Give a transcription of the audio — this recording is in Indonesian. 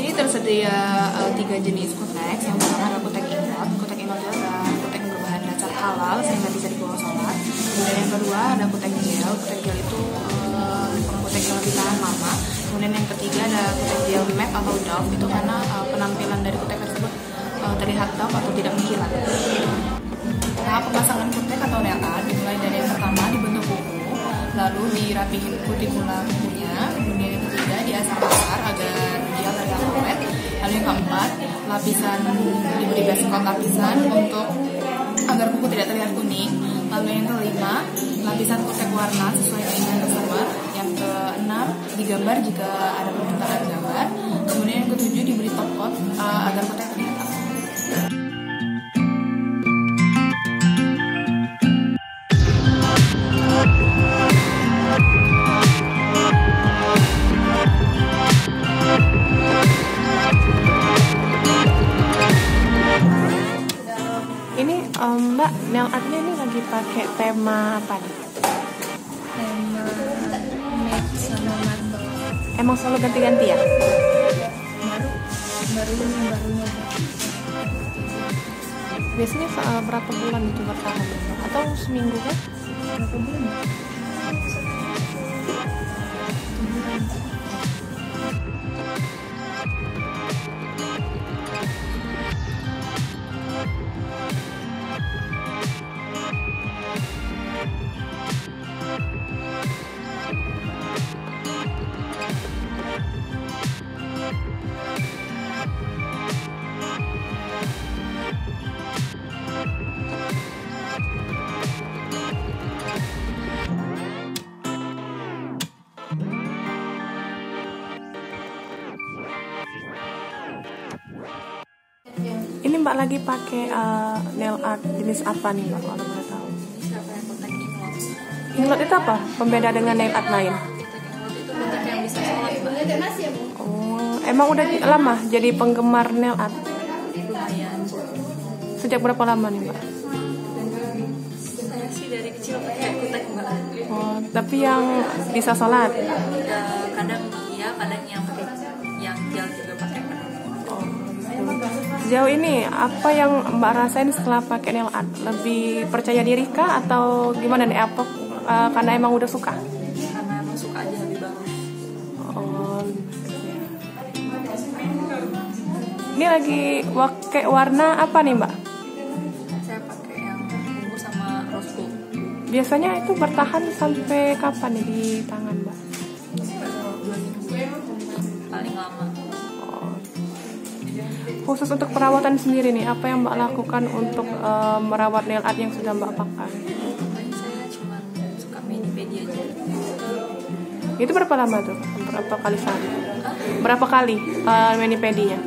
sini tersedia 3 jenis kutek. Yang pertama ada kutek ingot. Kutek ingot itu adalah kutek berbahan dasar halal sehingga bisa dibawa sholat. Kemudian yang kedua ada kutek gel. Kutek gel itu kutek yang lebih tahan lama. Kemudian yang ketiga ada kutek gel matte atau doff. Itu karena penampilan dari kutek tersebut terlihat doff atau tidak mengkilat. Tahap pemasangan kutek atau nail art dimulai dari yang pertama dibentuk kuku, lalu dirapihin kutikula kukunya. Kemudian yang ketiga diasar-asar agar dia terlihat awet. Lalu yang keempat, lapisan diberi base coat lapisan untuk agar kuku tidak terlihat kuning. Lalu yang kelima, lapisan kutek warna sesuai keinginan customer. Yang keenam, digambar jika ada permintaan gambar. Kemudian yang ketujuh, diberi top coat agar kutek terlihat awet. Ini Mbak, nail artnya ini lagi pakai tema apa nih? Tema matte sama marble. Emang selalu ganti-ganti ya? Barunya. Biasanya berapa bulan itu bertahan? Atau seminggu kan? Berapa bulan? Ini Mbak lagi pakai nail art jenis apa nih Mbak, kalau boleh tahu? Siapa yang kutek ingot? Ingot itu apa? Pembeda dengan nail art lain? Ingot itu kutek yang bisa sholat, Mbak. Oh, emang udah lama jadi penggemar nail art? Lumayan. Sejak berapa lama nih Mbak? Saya sih dari kecil pakai kutek, Mbak. Oh, tapi yang bisa sholat? Kadang iya, kadang yang pakai yang gel juga pakai. Sejauh ini apa yang Mbak rasain setelah pakai nail art? Lebih percaya diri kah atau gimana nih? Apa karena emang udah suka? Karena emang suka aja, lebih bagus. Oh, ini lagi pakai warna apa nih Mbak? Saya pakai yang ungu sama rose gold. Biasanya itu bertahan sampai kapan nih di tangan Mbak? 2 minggu paling lama. Khusus untuk perawatan sendiri nih, apa yang Mbak lakukan untuk merawat nail art yang sudah Mbak pakai? Saya cuma suka mani-pedi aja. Itu berapa lama tuh? Berapa kali sehari? Berapa kali mani-pedinya?